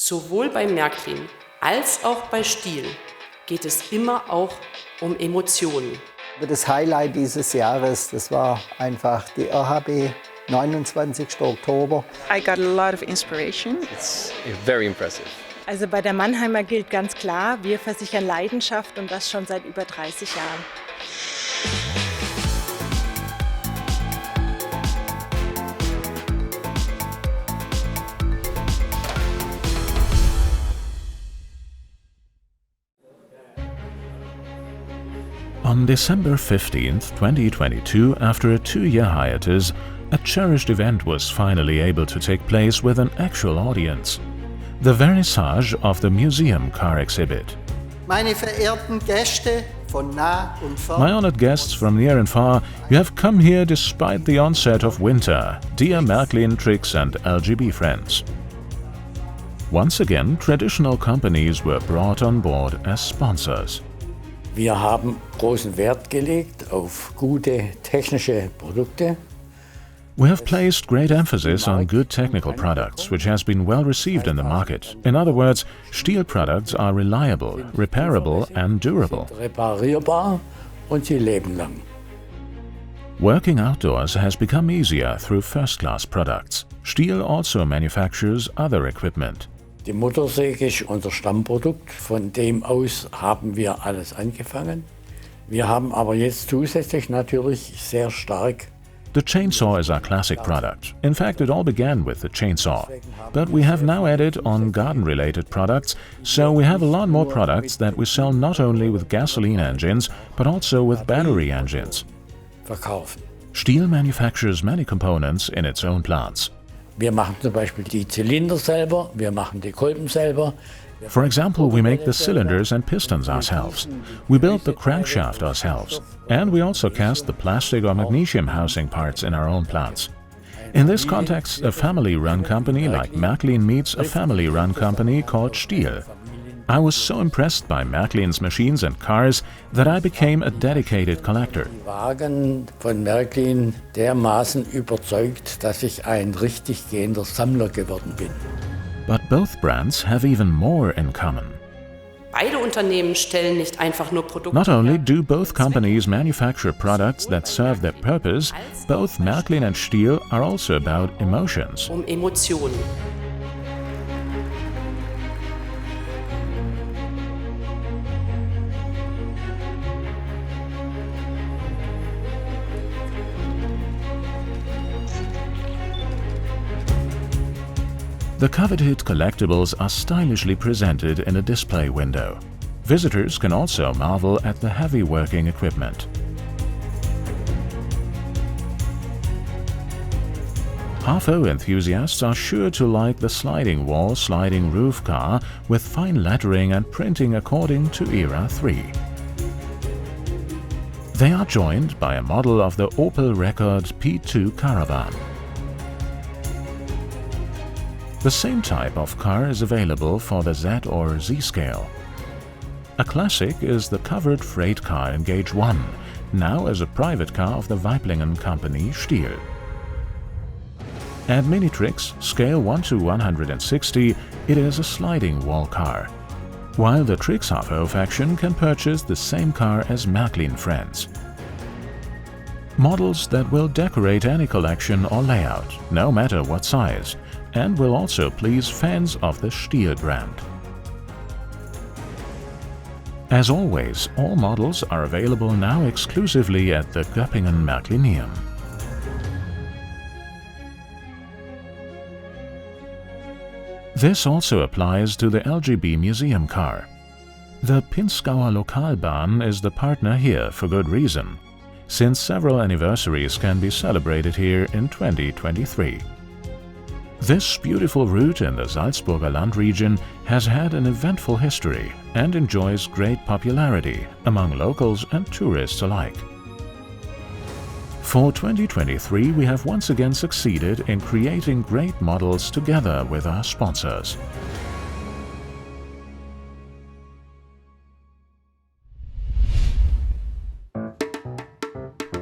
Sowohl bei Märklin als auch bei STIHL geht es immer auch um Emotionen. Das Highlight dieses Jahres, das war einfach die RHB, 29. Oktober. I got a lot of inspiration. It's very impressive. Also bei der Mannheimer gilt ganz klar, wir versichern Leidenschaft und das schon seit über 30 Jahren. On December 15th, 2022, after a 2-year hiatus, a cherished event was finally able to take place with an actual audience. The vernissage of the museum car exhibit. Meine verehrten Gäste von nah und fern. My honored guests from near and far, you have come here despite the onset of winter, dear Märklin, Trix and LGB friends. Once again, traditional companies were brought on board as sponsors. Wir haben großen Wert gelegt auf gute technische Produkte. We have placed great emphasis on good technical products, which has been well received in the market. In other words, STIHL products are reliable, repairable and durable. Reparierbar und sie leben lang. Working outdoors has become easier through first-class products. STIHL also manufactures other equipment. Die Motorsäge ist unser Stammprodukt, von dem aus haben wir alles angefangen. Wir haben aber jetzt zusätzlich natürlich sehr stark. The chainsaw is our classic product. In fact, it all began with the chainsaw. But we have now added on garden-related products, so we have a lot more products that we sell not only with gasoline engines, but also with battery engines. Verkaufen. STIHL manufactures many components in its own plants. Wir machen zum Beispiel die Zylinder selber, wir machen die Kolben selber. For example, we make the cylinders and pistons ourselves. We build the crankshaft ourselves. And we also cast the plastic or magnesium housing parts in our own plants. In this context, a family-run company like Märklin meets a family-run company called STIHL. I was so impressed by Märklin's machines and cars that I became a dedicated collector. Die Wagen von Märklin dermaßen überzeugt, dass ich ein richtig gehender Sammler geworden bin. But both brands have even more in common. Beide Unternehmen stellen nicht einfach nur Produkte Not only her. do both companies manufacture products that serve their purpose, both Märklin and STIHL are also about emotions. Um Emotionen. The coveted collectibles are stylishly presented in a display window. Visitors can also marvel at the heavy working equipment. HFO enthusiasts are sure to like the sliding wall, sliding roof car with fine lettering and printing according to Era 3. They are joined by a model of the Opel Rekord P2 Caravan. The same type of car is available for the Z or Z scale. A classic is the covered freight car in Gauge 1, now as a private car of the Weiblingen company STIHL. At Mini Trix, scale 1 to 160, it is a sliding wall car, while the Trix HFO faction can purchase the same car as Märklin friends. Models that will decorate any collection or layout, no matter what size, and will also please fans of the STIHL brand. As always, all models are available now exclusively at the Göppingen Märklineum. This also applies to the LGB museum car. The Pinzgauer Lokalbahn is the partner here for good reason, since several anniversaries can be celebrated here in 2023. This beautiful route in the Salzburger Land region has had an eventful history and enjoys great popularity among locals and tourists alike. For 2023, we have once again succeeded in creating great models together with our sponsors.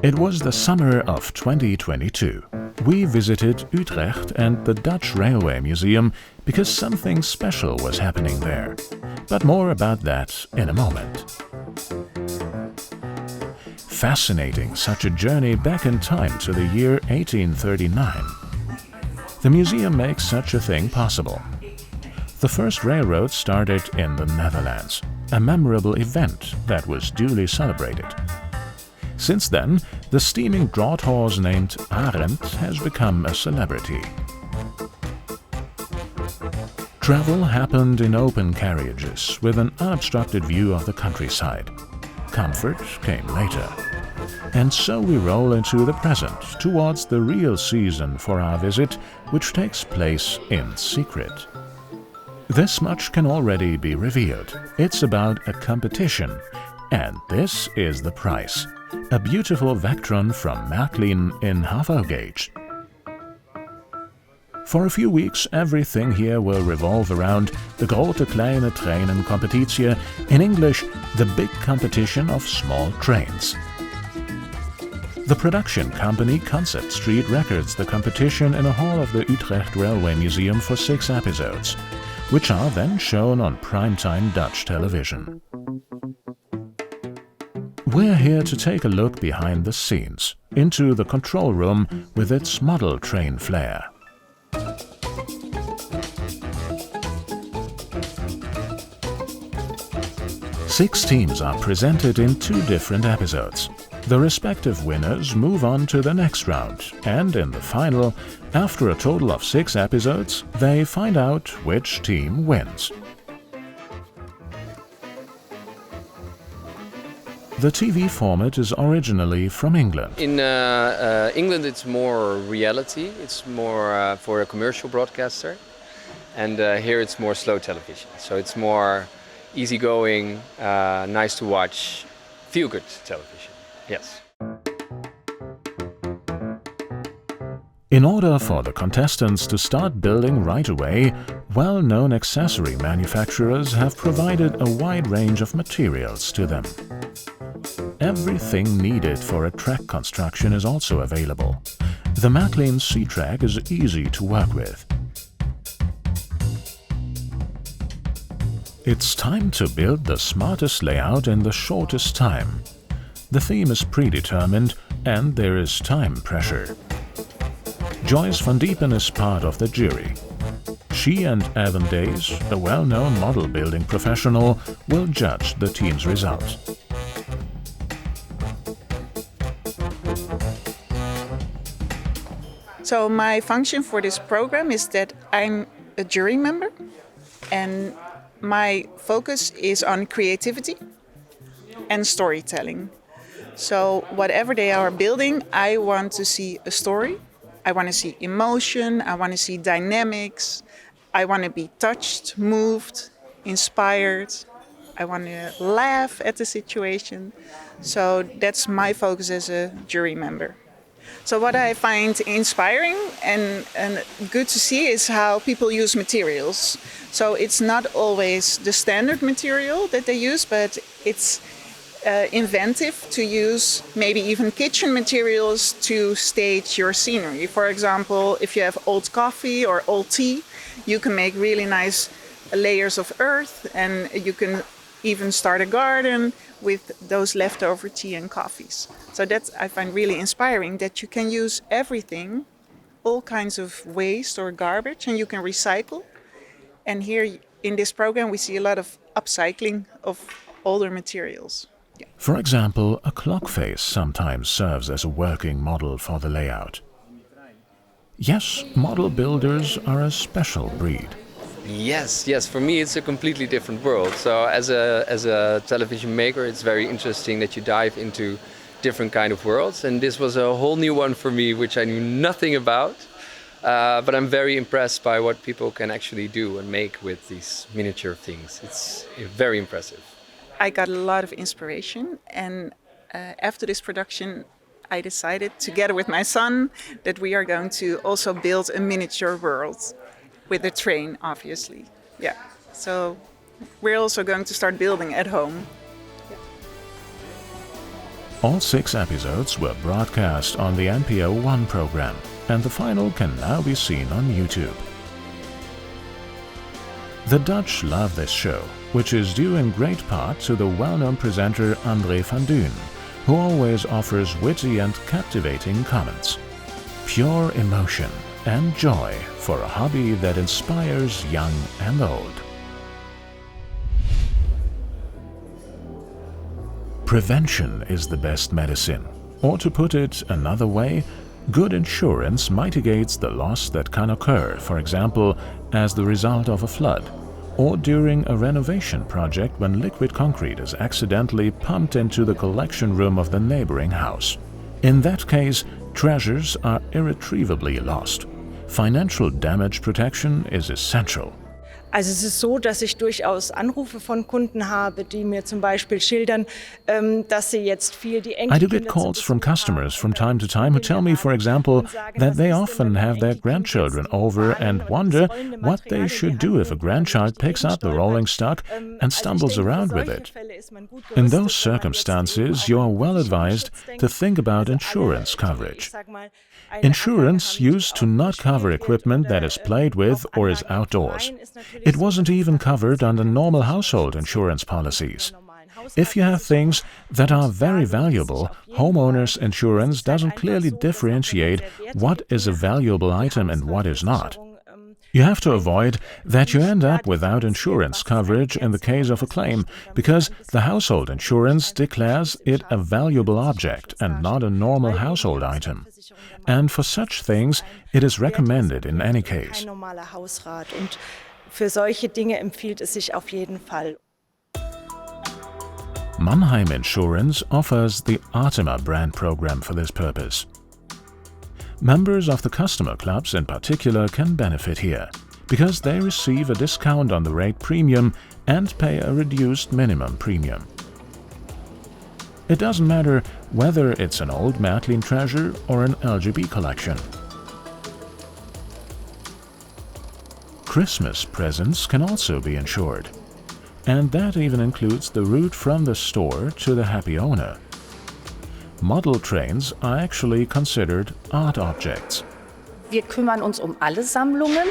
It was the summer of 2022. We visited Utrecht and the Dutch Railway Museum because something special was happening there. But more about that in a moment. Fascinating, such a journey back in time to the year 1839. The museum makes such a thing possible. The first railroad started in the Netherlands, a memorable event that was duly celebrated. Since then, the steaming draught horse named Arendt has become a celebrity. Travel happened in open carriages with an unobstructed view of the countryside. Comfort came later. And so we roll into the present, towards the real season for our visit, which takes place in secret. This much can already be revealed. It's about a competition, and this is the prize. A beautiful Vectron from Märklin in half-hour gauge. For a few weeks, everything here will revolve around the Grote Kleine Treinen Competitie, in English, the big competition of small trains. The production company Concept Street records the competition in a hall of the Utrecht Railway Museum for 6 episodes, which are then shown on primetime Dutch television. We're here to take a look behind the scenes, into the control room with its model train flair. 6 teams are presented in 2 different episodes. The respective winners move on to the next round, and in the final, after a total of 6 episodes, they find out which team wins. The TV format is originally from England. In England it's more reality, it's more for a commercial broadcaster, and here it's more slow television. So it's more easygoing, nice to watch, feel-good television, yes. In order for the contestants to start building right away, well-known accessory manufacturers have provided a wide range of materials to them. Everything needed for a track construction is also available. The Märklin C-Track is easy to work with. It's time to build the smartest layout in the shortest time. The theme is predetermined and there is time pressure. Joyce van Diepen is part of the jury. She and Evan Days, a well-known model building professional, will judge the team's results. So my function for this program is that I'm a jury member, and my focus is on creativity and storytelling. So whatever they are building, I want to see a story. I want to see emotion, I want to see dynamics, I want to be touched, moved, inspired. I want to laugh at the situation. So that's my focus as a jury member. So what I find inspiring and good to see is how people use materials. So it's not always the standard material that they use, but it's inventive to use maybe even kitchen materials to stage your scenery. For example, if you have old coffee or old tea, you can make really nice layers of earth, and you can even start a garden with those leftover tea and coffees. So that's, I find really inspiring, that you can use everything, all kinds of waste or garbage, and you can recycle. And here in this program we see a lot of upcycling of older materials. Yeah. For example, a clock face sometimes serves as a working model for the layout. Yes, model builders are a special breed. Yes, for me it's a completely different world. So as a television maker, it's very interesting that you dive into different kind of worlds, and this was a whole new one for me, which I knew nothing about. But I'm very impressed by what people can actually do and make with these miniature things. It's very impressive. I got a lot of inspiration, and after this production I decided, together with my son, that we are going to also build a miniature world with a train, obviously. Yeah. So we're also going to start building at home. Yeah. All 6 episodes were broadcast on the NPO1 program, and the final can now be seen on YouTube. The Dutch love this show, which is due in great part to the well-known presenter André van Duin, who always offers witty and captivating comments. Pure emotion and joy for a hobby that inspires young and old. Prevention is the best medicine, or to put it another way, good insurance mitigates the loss that can occur, for example, as the result of a flood, or during a renovation project when liquid concrete is accidentally pumped into the collection room of the neighboring house. In that case, treasures are irretrievably lost. Financial damage protection is essential. Also es ist so, dass ich durchaus Anrufe von Kunden habe, die mir zum Beispiel schildern, dass sie jetzt viel die I do get calls from customers from time to time who tell me, for example, that they often have their grandchildren over and wonder what they should do if a grandchild picks up the rolling stock and stumbles around with it. In those circumstances, you are well advised to think about insurance coverage. Insurance used to not cover equipment that is played with or is outdoors. It wasn't even covered under normal household insurance policies. If you have things that are very valuable, homeowners insurance doesn't clearly differentiate what is a valuable item and what is not. You have to avoid that you end up without insurance coverage in the case of a claim, because the household insurance declares it a valuable object and not a normal household item. And for such things, it is recommended in any case. Für solche Dinge empfiehlt es sich auf jeden Fall. Mannheim Insurance offers the Artima brand program for this purpose. Members of the customer clubs in particular can benefit here, because they receive a discount on the rate premium and pay a reduced minimum premium. It doesn't matter whether it's an old Märklin treasure or an LGB collection. Christmas presents can also be insured, and that even includes the route from the store to the happy owner. Model trains are actually considered art objects. Wir kümmern uns alle Sammlungen,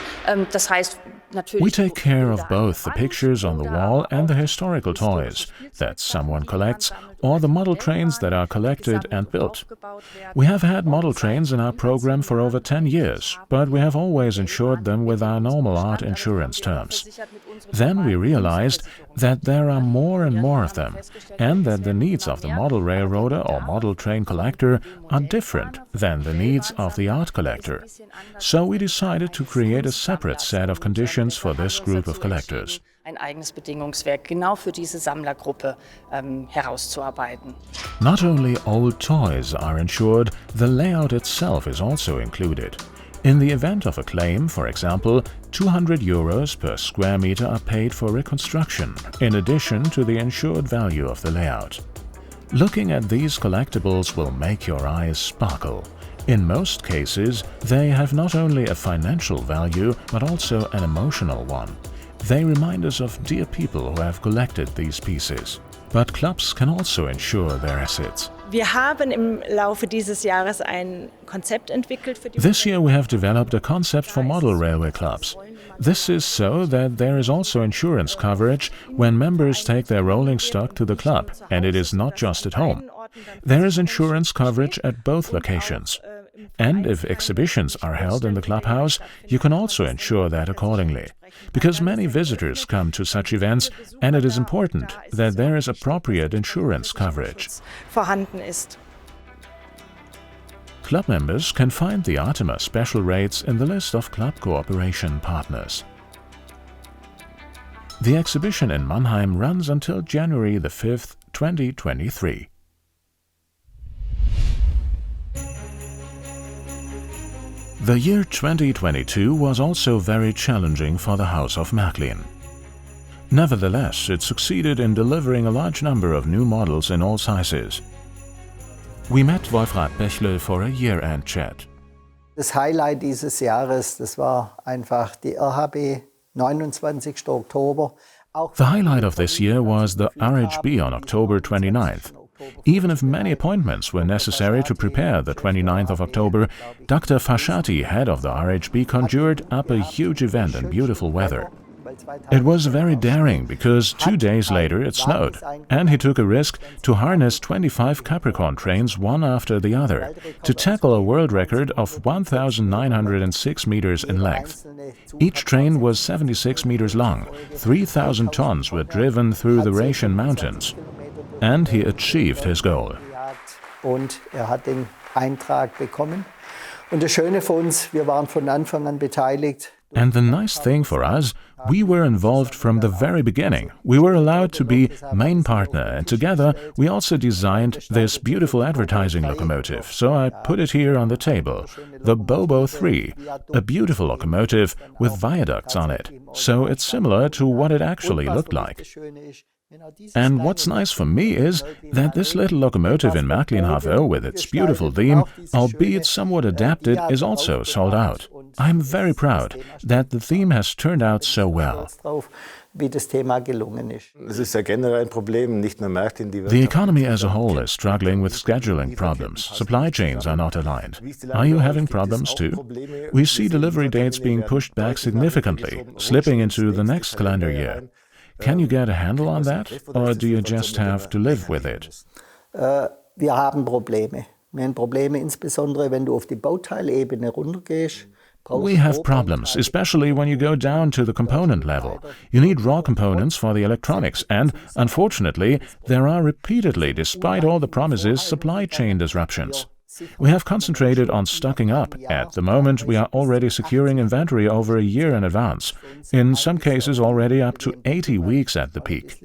das heißt natürlich. We take care of both the pictures on the wall and the historical toys that someone collects, or the model trains that are collected and built. We have had model trains in our program for over 10 years, but we have always insured them with our normal art insurance terms. Then we realized that there are more and more of them, and that the needs of the model railroader or model train collector are different than the needs of the art collector. So we decided to create a separate set of conditions for this group of collectors. Ein eigenes Bedingungswerk genau für diese Sammlergruppe herauszuarbeiten. Not only old toys are insured, the layout itself is also included. In the event of a claim, for example, €200 per square meter are paid for reconstruction, in addition to the insured value of the layout. Looking at these collectibles will make your eyes sparkle. In most cases, they have not only a financial value, but also an emotional one. They remind us of dear people who have collected these pieces. But clubs can also insure their assets. Wir haben im Laufe dieses Jahres ein Konzept entwickelt für die. This year we have developed a concept for model railway clubs. This is so that there is also insurance coverage when members take their rolling stock to the club, and it is not just at home. There is insurance coverage at both locations. And if exhibitions are held in the clubhouse, you can also insure that accordingly, because many visitors come to such events, and it is important that there is appropriate insurance coverage. Vorhanden ist. Club members can find the Artima special rates in the list of club cooperation partners. The exhibition in Mannheim runs until January the 5th, 2023. The year 2022 was also very challenging for the House of Märklin. Nevertheless, it succeeded in delivering a large number of new models in all sizes. We met Wolfrad Bächle for a year-end chat. Das Highlight dieses Jahres, das war einfach die RHB, 29. Oktober. The highlight of this year was the RHB on October 29th. Even if many appointments were necessary to prepare the 29th of October, Dr. Fashati, head of the RHB, conjured up a huge event in beautiful weather. It was very daring because 2 days later it snowed, and he took a risk to harness 25 Capricorn trains one after the other to tackle a world record of 1,906 meters in length. Each train was 76 meters long, 3,000 tons were driven through the Rhaetian Mountains, and he achieved his goal. Und hat den Eintrag bekommen. Und das Schöne für uns, wir waren von Anfang an beteiligt. And the nice thing for us, we were involved from the very beginning. We were allowed to be main partner, and together we also designed this beautiful advertising locomotive. So I put it here on the table, the Bobo 3, a beautiful locomotive with viaducts on it. So it's similar to what it actually looked like. And what's nice for me is that this little locomotive in Märklin HVO with its beautiful theme, albeit somewhat adapted, is also sold out. I'm very proud that the theme has turned out so well. Wie das Thema gelungen ist. The economy as a whole is struggling with scheduling problems. Supply chains are not aligned. Are you having problems too? We see delivery dates being pushed back significantly, slipping into the next calendar year. Can you get a handle on that, or do you just have to live with it? Wir haben Probleme. Wir haben Probleme insbesondere, wenn du auf die Bauteilebene runtergehst. We have problems, especially when you go down to the component level. You need raw components for the electronics, and, unfortunately, there are repeatedly, despite all the promises, supply chain disruptions. We have concentrated on stocking up. At the moment, we are already securing inventory over a year in advance, in some cases already up to 80 weeks at the peak.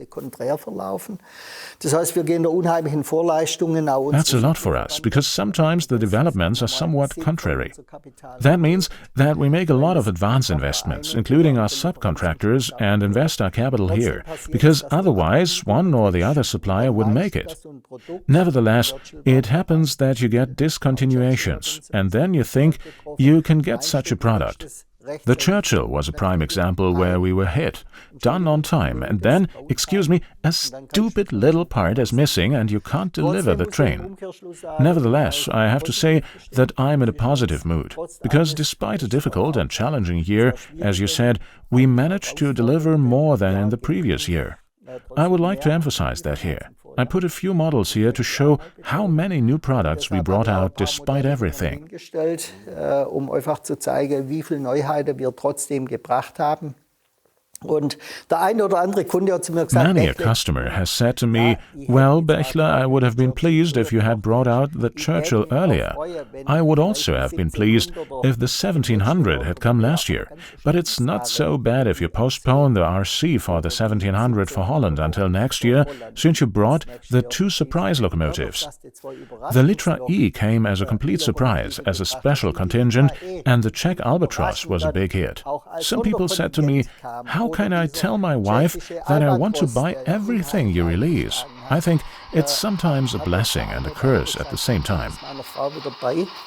That's a lot for us, because sometimes the developments are somewhat contrary. That means that we make a lot of advance investments, including our subcontractors, and invest our capital here, because otherwise one or the other supplier wouldn't make it. Nevertheless, it happens that you get discontinuations, and then you think you can get such a product. The Churchill was a prime example where we were hit, done on time, and then, excuse me, a stupid little part is missing and you can't deliver the train. Nevertheless, I have to say that I'm in a positive mood, because despite a difficult and challenging year, as you said, we managed to deliver more than in the previous year. I would like to emphasize that here. I put a few models here to show how many new products we brought out despite everything. Einfach zu zeigen, wie viele Neuheiten wir trotzdem gebracht haben. Und der eine oder andere Kunde hat zu mir gesagt, many a customer has said to me, well, Bächle, I would have been pleased if you had brought out the Churchill earlier. I would also have been pleased if the 1700 had come last year. But it's not so bad if you postpone the RC for the 1700 for Holland until next year, since you brought the two surprise locomotives. The Litra E came as a complete surprise, as a special contingent, and the Czech Albatross was a big hit. Some people said to me, how can I tell my wife that I want to buy everything you release? I think it's sometimes a blessing and a curse at the same time.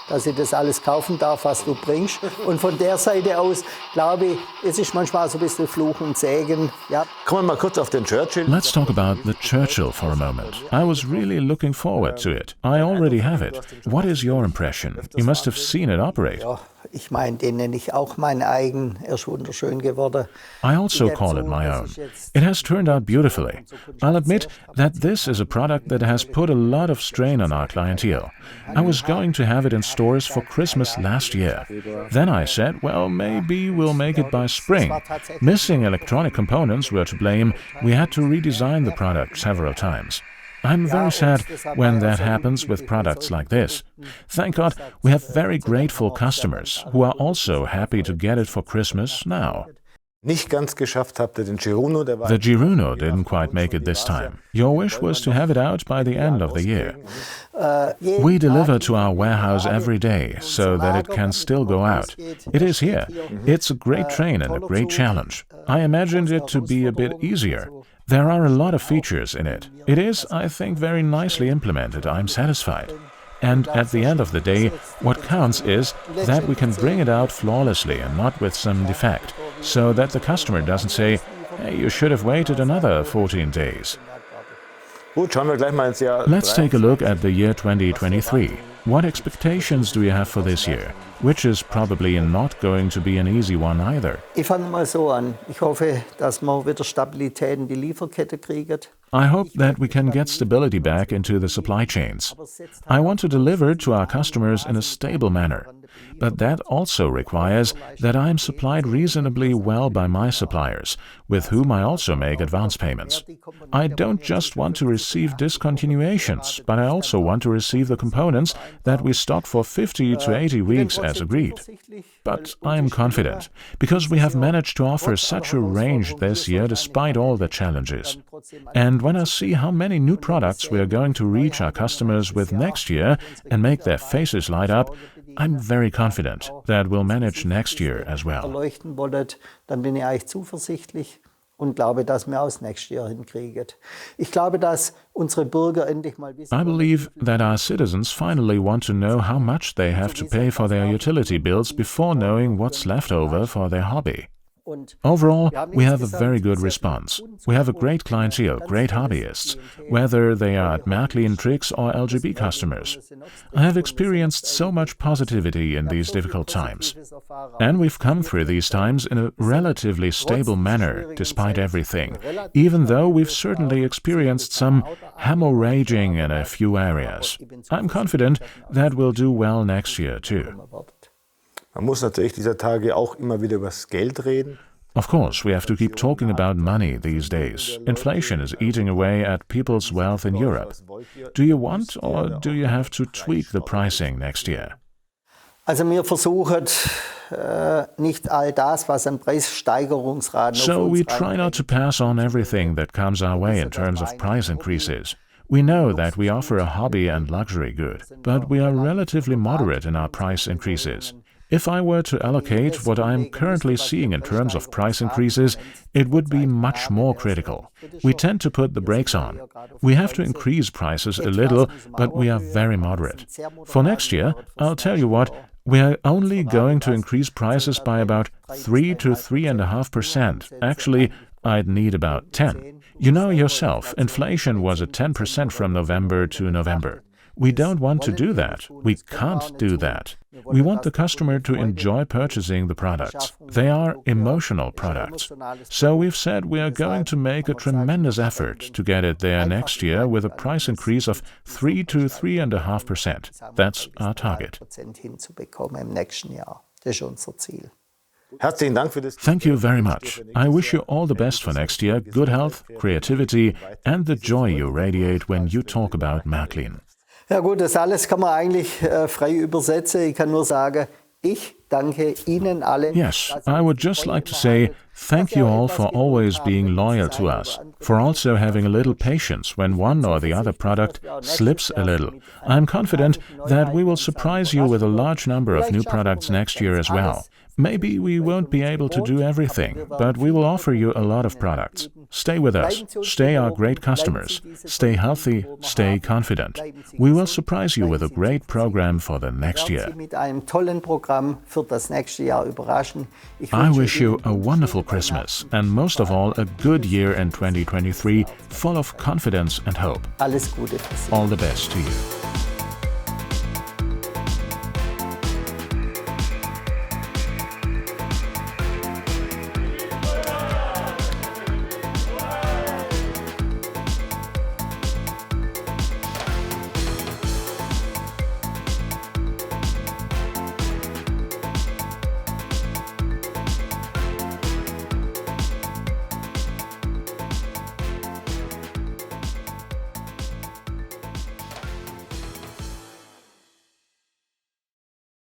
Dass sie das alles kaufen darf, was du bringst. Und von der Seite aus, glaube ich, es ist manchmal so ein bisschen Fluch und Segen. Ja. Kommen wir mal kurz auf den Churchill. Let's talk about the Churchill for a moment. I was really looking forward to it. I already have it. What is your impression? You must have seen it operate. Ja, ich meine, den nenne ich auch mein eigen. Er ist wunderschön geworden. I also call it my own. It has turned out beautifully. I'll admit that this is a product that has put a lot of strain on our clientele. I was going to have it in stores for Christmas last year. Then I said, well, maybe we'll make it by spring. Missing electronic components were to blame. We had to redesign the product several times. I'm very sad when that happens with products like this. Thank God we have very grateful customers who are also happy to get it for Christmas now. Nicht ganz geschafft habt ihr den Giruno, der war The Giruno didn't quite make it this time. Your wish was to have it out by the end of the year. We deliver to our warehouse every day so that it can still go out. It is here. It's a great train and a great challenge. I imagined it to be a bit easier. There are a lot of features in it. It is, I think, very nicely implemented. I'm satisfied. And at the end of the day, what counts is that we can bring it out flawlessly and not with some defect, so that the customer doesn't say, hey, you should have waited another 14 days. Gut, schauen wir gleich mal ins Jahr. Let's take a look at the year 2023. What expectations do you have for this year? Which is probably not going to be an easy one either. Ich fange mal so an. Ich hoffe, dass wir wieder Stabilität in die Lieferkette kriegen. I hope that we can get stability back into the supply chains. I want to deliver to our customers in a stable manner. But that also requires that I am supplied reasonably well by my suppliers, with whom I also make advance payments. I don't just want to receive discontinuations, but I also want to receive the components that we stock for 50 to 80 weeks as agreed. But I am confident, because we have managed to offer such a range this year despite all the challenges. And when I see how many new products we are going to reach our customers with next year and make their faces light up, I'm very confident that we'll manage next year as well. Erleuchten wollt, dann bin ich eigentlich zuversichtlich und glaube, dass wir auch das nächste Jahr hinkriegen. Ich glaube, dass unsere Bürger endlich mal wissen. I believe that our citizens finally want to know how much they have to pay for their utility bills before knowing what's left over for their hobby. Overall, we have a very good response. We have a great clientele, great hobbyists, whether they are at Märklin, Trix or LGB customers. I have experienced so much positivity in these difficult times. And we've come through these times in a relatively stable manner, despite everything, even though we've certainly experienced some hemorrhaging in a few areas. I'm confident that we'll do well next year too. Man muss natürlich dieser Tage auch immer wieder über das Geld reden. Of course, we have to keep talking about money these days. Inflation is eating away at people's wealth in Europe. Do you want or do you have to tweak the pricing next year? Also wir versuchen nicht all das, was an Preissteigerungsraten So we try not to pass on everything that comes our way in terms of price increases. We know that we offer a hobby and luxury good, but we are relatively moderate in our price increases. If I were to allocate what I am currently seeing in terms of price increases, it would be much more critical. We tend to put the brakes on. We have to increase prices a little, but we are very moderate. For next year, I'll tell you what, we are only going to increase prices by about 3 to 3.5%. Actually, I'd need about 10. You know yourself, inflation was at 10% from November to November. We don't want to do that. We can't do that. We want the customer to enjoy purchasing the products. They are emotional products. So we've said we are going to make a tremendous effort to get it there next year with a price increase of 3 to 3.5%. That's our target. Thank you very much. I wish you all the best for next year, good health, creativity and the joy you radiate when you talk about Märklin. Ja gut, das alles kann man eigentlich frei übersetzen. Ich kann nur sagen, ich danke Ihnen allen. Yes, I would just like to say thank you all for always being loyal to us, for also having a little patience when one or the other product slips a little. I'm confident that we will surprise you with a large number of new products next year as well. Maybe we won't be able to do everything, but we will offer you a lot of products. Stay with us, stay our great customers, stay healthy, stay confident. We will surprise you with a great program for the next year. I wish you a wonderful Christmas and most of all a good year in 2023, full of confidence and hope. All the best to you.